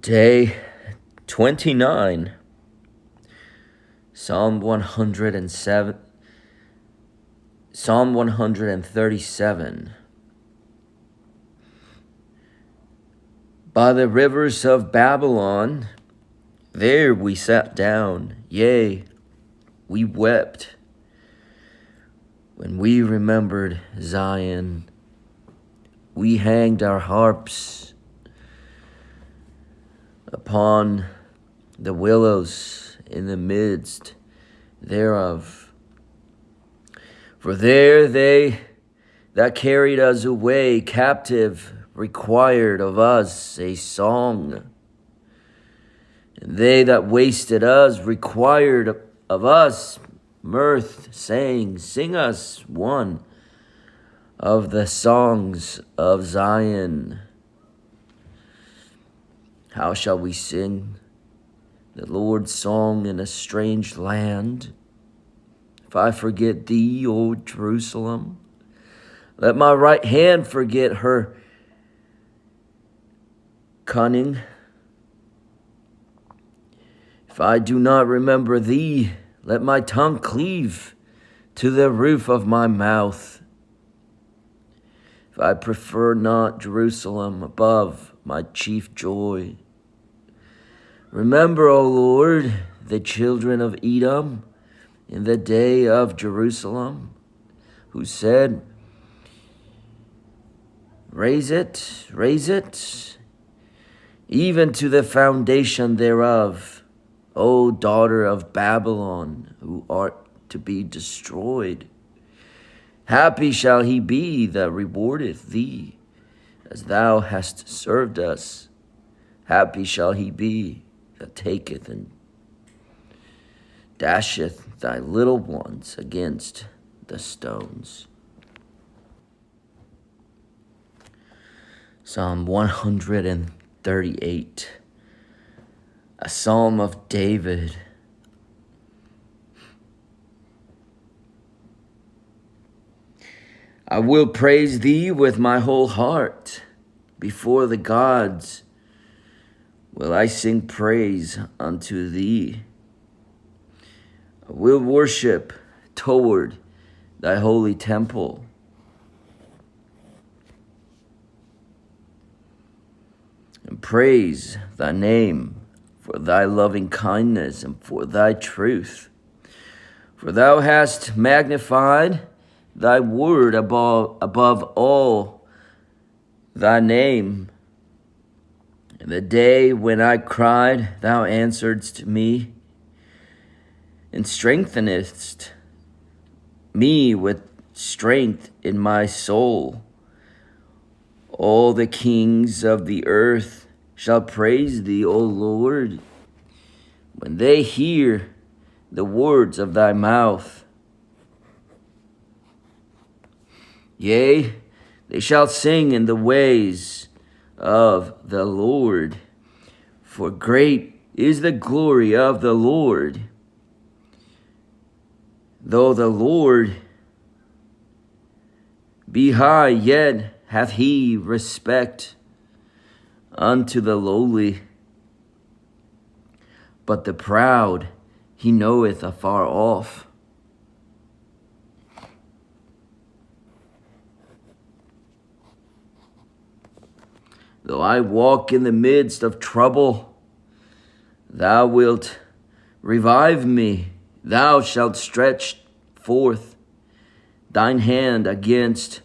Day 29, Psalm 107, Psalm 137. By the rivers of Babylon, there we sat down, yea, we wept, when we remembered Zion. We hanged our harps upon the willows in the midst thereof. For there they that carried us away captive required of us a song. And they that wasted us required of us mirth, saying, Sing us one of the songs of Zion. How shall we sing the Lord's song in a strange land? If I forget thee, O Jerusalem, let my right hand forget her cunning. If I do not remember thee, let my tongue cleave to the roof of my mouth. If I prefer not Jerusalem above my chief joy. Remember, O Lord, the children of Edom in the day of Jerusalem, who said, Raise it, even to the foundation thereof, O daughter of Babylon, who art to be destroyed. Happy shall he be that rewardeth thee, as thou hast served us. Happy shall he be that taketh and dasheth thy little ones against the stones. Psalm 138, a psalm of David. I will praise thee with my whole heart. Before the gods will I sing praise unto thee. I will worship toward thy holy temple. And praise thy name for thy loving kindness and for thy truth. For thou hast magnified thy word above all thy name. In the day when I cried, thou answeredst me, and strengthenedst me with strength in my soul. All the kings of the earth shall praise thee, O Lord, when they hear the words of thy mouth. Yea, they shall sing in the ways of the Lord, for great is the glory of the Lord. Though the Lord be high, yet hath he respect unto the lowly, but the proud he knoweth afar off. Though I walk in the midst of trouble, thou wilt revive me. Thou shalt stretch forth thine hand against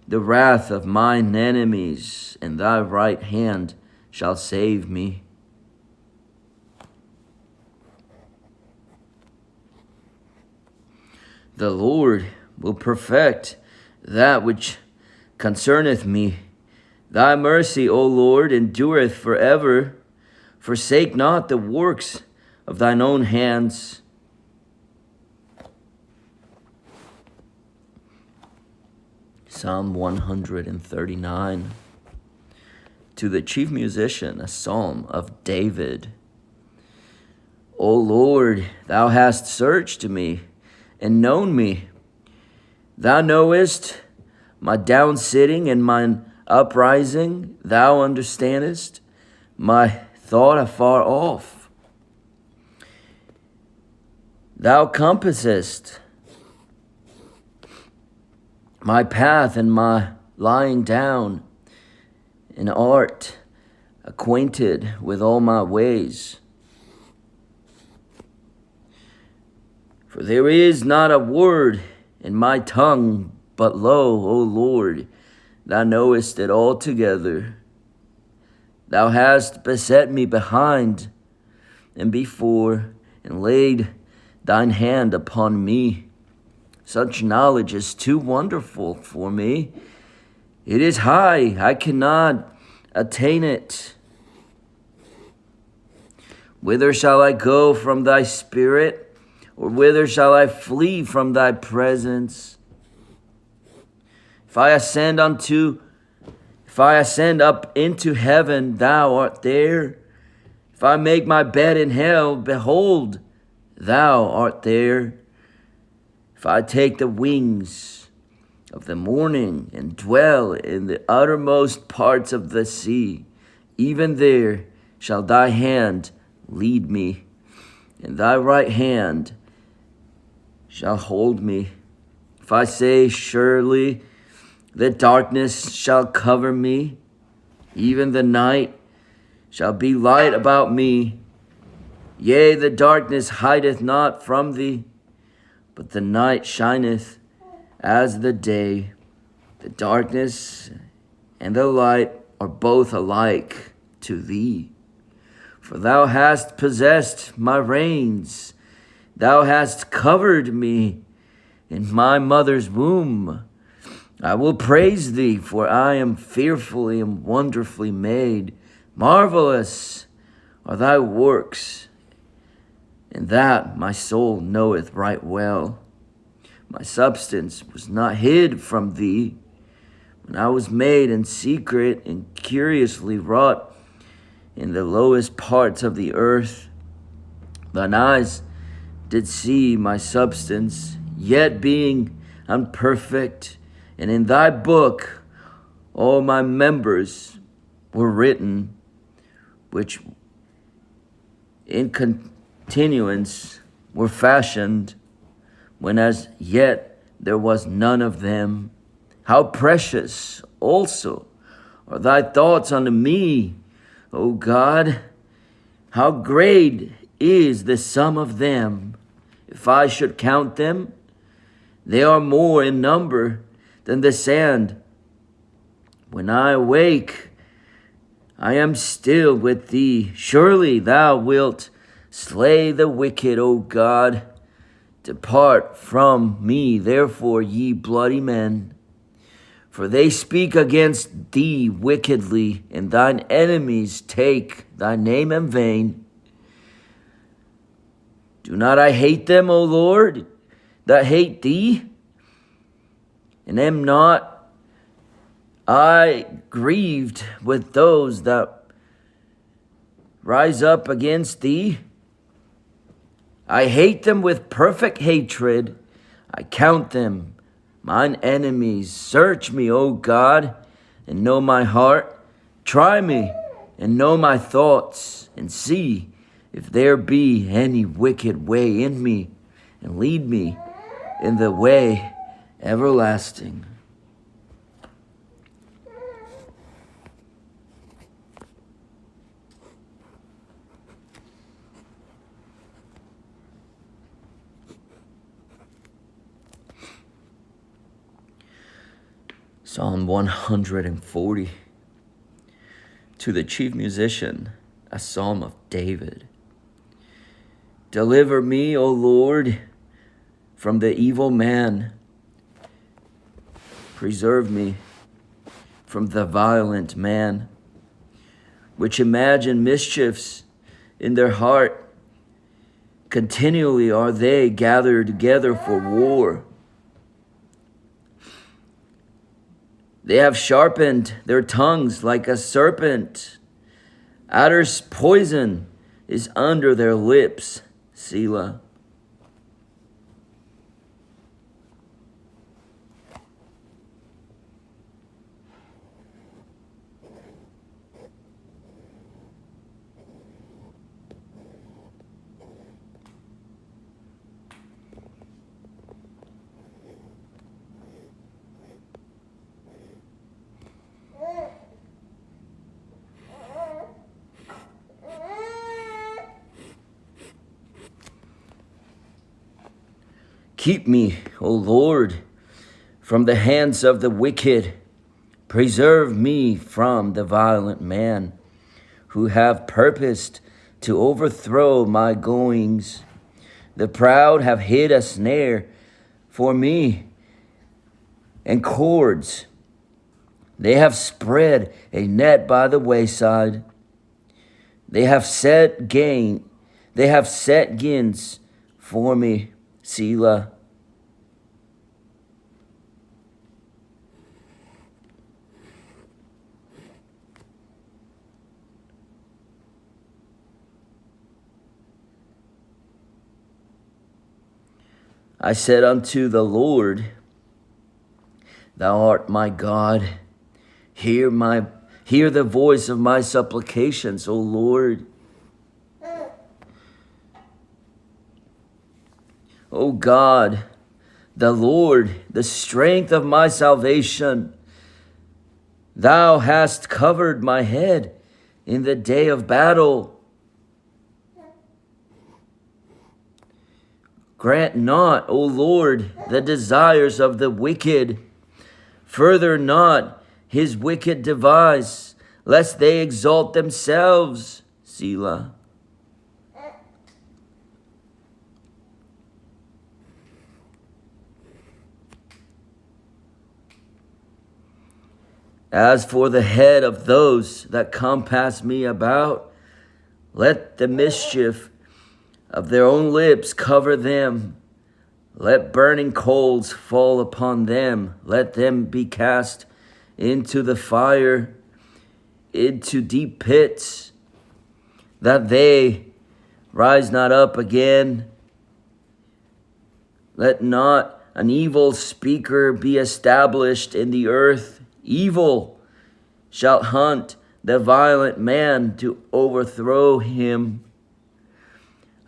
the wrath of mine enemies, and thy right hand shall save me. The Lord will perfect that which concerneth me. Thy mercy, O Lord, endureth forever. Forsake not the works of thine own hands. Psalm 139. To the chief musician, a psalm of David. O Lord, thou hast searched me and known me. Thou knowest my downsitting and mine uprising. Thou understandest my thought afar off. Thou compassest my path and my lying down, and art acquainted with all my ways. For there is not a word in my tongue, but lo, O Lord, thou knowest it altogether. Thou hast beset me behind and before, and laid thine hand upon me. Such knowledge is too wonderful for me. It is high, I cannot attain it. Whither shall I go from thy spirit? Or whither shall I flee from thy presence? If I ascend up into heaven, thou art there. If I make my bed in hell, behold, thou art there. If I take the wings of the morning and dwell in the uttermost parts of the sea, even there shall thy hand lead me, and thy right hand shall hold me. If I say, surely the darkness shall cover me, even the night shall be light about me. Yea, the darkness hideth not from thee, but the night shineth as the day. The darkness and the light are both alike to thee. For thou hast possessed my reins. Thou hast covered me in my mother's womb. I will praise thee, for I am fearfully and wonderfully made. Marvelous are thy works, and that my soul knoweth right well. My substance was not hid from thee, when I was made in secret and curiously wrought in the lowest parts of the earth. Thine eyes did see my substance, yet being unperfect, and in thy book all my members were written, which in continuance were fashioned, when as yet there was none of them. How precious also are thy thoughts unto me, O God! How great is the sum of them! If I should count them, they are more in number than the sand. When I awake, I am still with thee. Surely thou wilt slay the wicked, O God. Depart from me, therefore, ye bloody men. For they speak against thee wickedly, and thine enemies take thy name in vain. Do not I hate them, O Lord, that hate thee? And am not I grieved with those that rise up against thee? I hate them with perfect hatred. I count them mine enemies. Search me, O God, and know my heart. Try me and know my thoughts, and see if there be any wicked way in me, and lead me in the way everlasting. Psalm 140. To the chief musician, a psalm of David. Deliver me, O Lord, from the evil man. Preserve me from the violent man, which imagine mischiefs in their heart. Continually are they gathered together for war. They have sharpened their tongues like a serpent. Adder's poison is under their lips. Selah. Keep me, O Lord, from the hands of the wicked. Preserve me from the violent man, who have purposed to overthrow my goings. The proud have hid a snare for me and cords. They have spread a net by the wayside. They have set gins for me. Selah. I said unto the Lord, Thou art my God. Hear the voice of my supplications, O Lord. O God, the Lord, the strength of my salvation. Thou hast covered my head in the day of battle. Grant not, O Lord, the desires of the wicked. Further not his wicked device, lest they exalt themselves. Selah. As for the head of those that compass me about, let the mischief of their own lips cover them. Let burning coals fall upon them. Let them be cast into the fire, into deep pits, that they rise not up again. Let not an evil speaker be established in the earth. Evil shall hunt the violent man to overthrow him.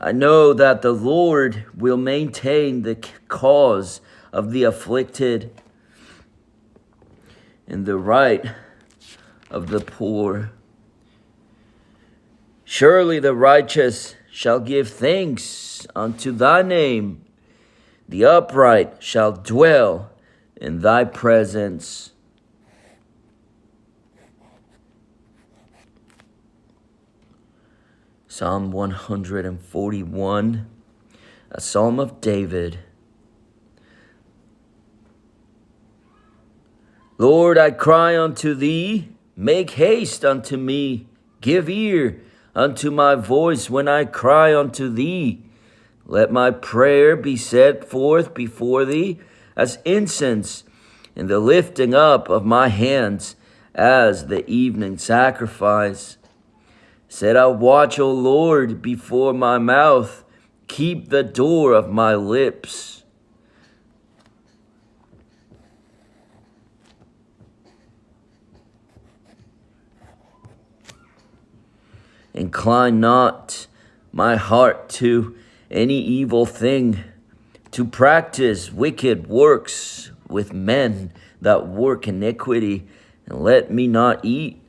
I know that the Lord will maintain the cause of the afflicted and the right of the poor. Surely the righteous shall give thanks unto thy name. The upright shall dwell in thy presence. Psalm 141, a psalm of David. Lord, I cry unto thee, make haste unto me. Give ear unto my voice when I cry unto thee. Let my prayer be set forth before thee as incense, and the lifting up of my hands as the evening sacrifice. Set a watch, O Lord, before my mouth. Keep the door of my lips. Incline not my heart to any evil thing, to practice wicked works with men that work iniquity, and let me not eat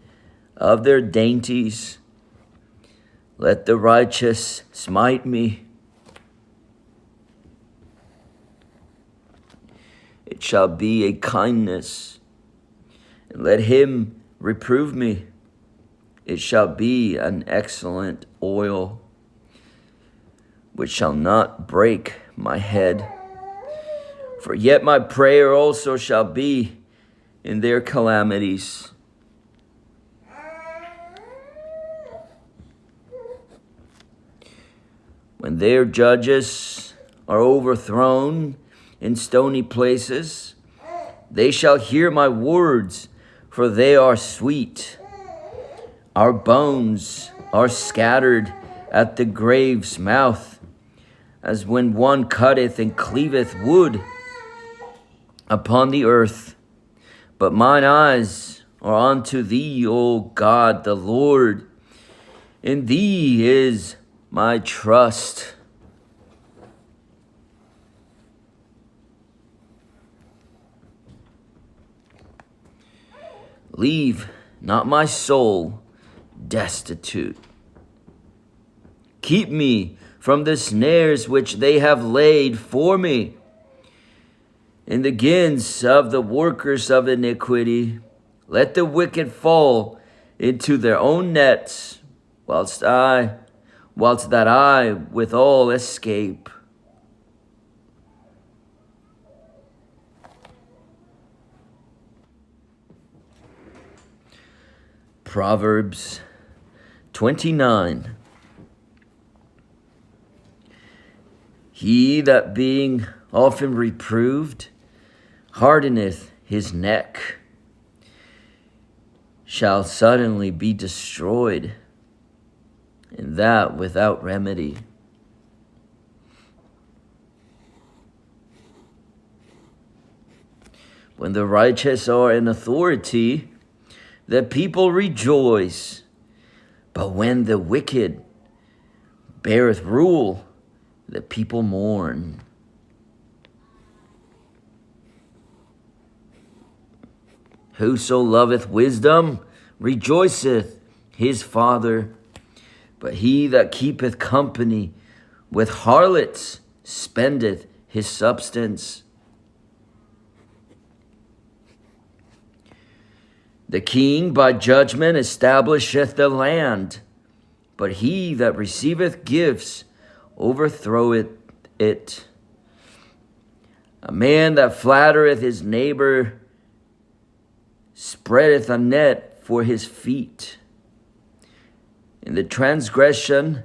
of their dainties. Let the righteous smite me. It shall be a kindness, and let him reprove me. It shall be an excellent oil, which shall not break my head. For yet my prayer also shall be in their calamities. When their judges are overthrown in stony places, they shall hear my words, for they are sweet. Our bones are scattered at the grave's mouth, as when one cutteth and cleaveth wood upon the earth. But mine eyes are unto thee, O God the Lord. In thee is my trust. Leave not my soul destitute. Keep me from the snares which they have laid for me. in the gins of the workers of iniquity. Let the wicked fall into their own nets, whilst that I withal escape. Proverbs 29. He that being often reproved hardeneth his neck shall suddenly be destroyed, and that without remedy. When the righteous are in authority, the people rejoice, but when the wicked beareth rule, the people mourn. Whoso loveth wisdom rejoiceth his father, but he that keepeth company with harlots spendeth his substance. The king by judgment establisheth the land, but he that receiveth gifts overthroweth it. A man that flattereth his neighbor spreadeth a net for his feet. In the transgression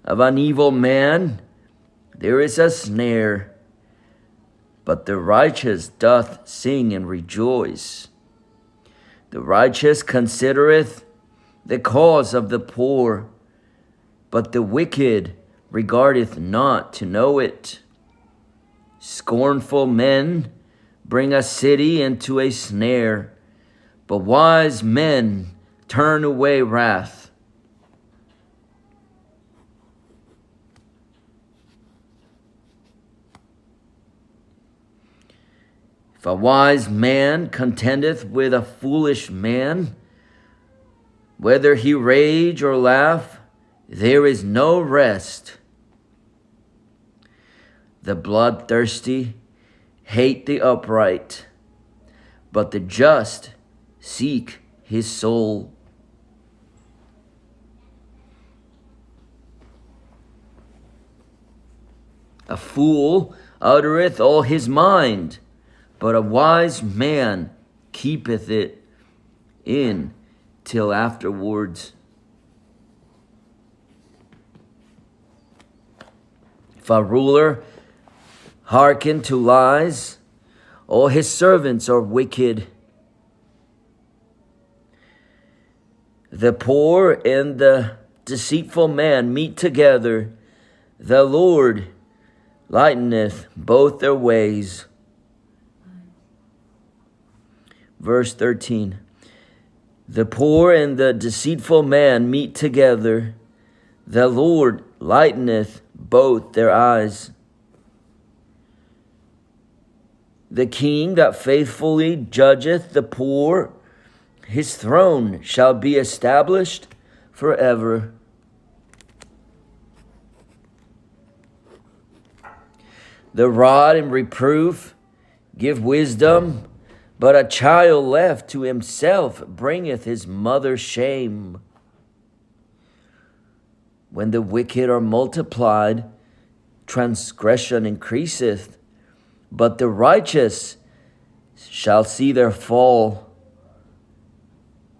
of an evil man there is a snare, but the righteous doth sing and rejoice. The righteous considereth the cause of the poor, but the wicked regardeth not to know it. Scornful men bring a city into a snare, but wise men turn away wrath. If a wise man contendeth with a foolish man, whether he rage or laugh, there is no rest. The bloodthirsty hate the upright, but the just seek his soul. A fool uttereth all his mind, but a wise man keepeth it in till afterwards. If a ruler hearken to lies, all his servants are wicked. The poor and the deceitful man meet together. The Lord lighteneth both their ways. Verse 13. The poor and the deceitful man meet together. The Lord lighteneth both their eyes. The king that faithfully judgeth the poor, his throne shall be established forever. The rod and reproof give wisdom, but a child left to himself bringeth his mother shame. When the wicked are multiplied, transgression increaseth, but the righteous shall see their fall.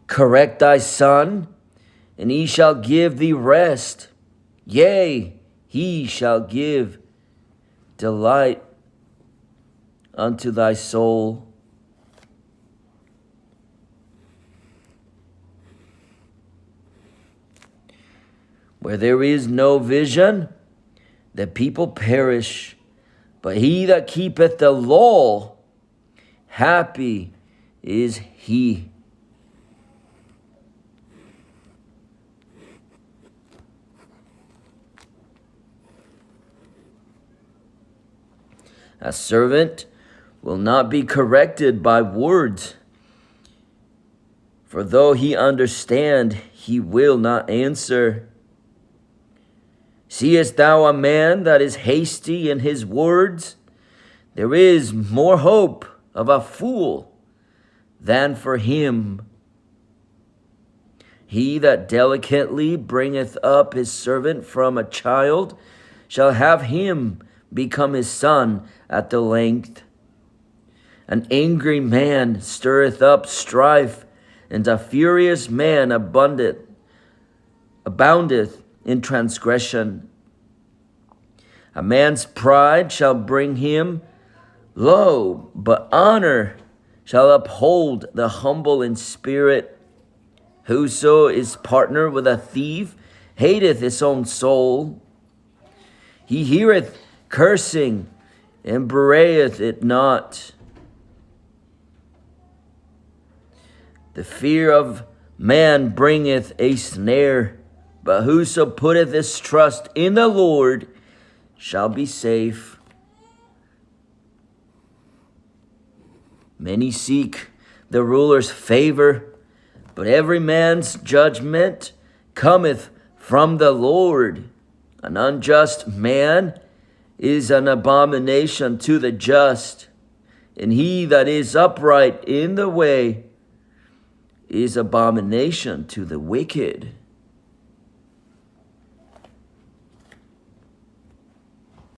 Correct thy son, and he shall give thee rest. Yea, he shall give delight unto thy soul. Where there is no vision, the people perish, but he that keepeth the law, happy is he. A servant will not be corrected by words, for though he understand, he will not answer. Seest thou a man that is hasty in his words? There is more hope of a fool than for him. He that delicately bringeth up his servant from a child shall have him become his son at the length. An angry man stirreth up strife, and a furious man aboundeth in transgression. A man's pride shall bring him low, but honor shall uphold the humble in spirit. Whoso is partner with a thief hateth his own soul. He heareth cursing and bewrayeth it not. The fear of man bringeth a snare, but whoso putteth his trust in the Lord shall be safe. Many seek the ruler's favor, but every man's judgment cometh from the Lord. An unjust man is an abomination to the just, and he that is upright in the way is abomination to the wicked.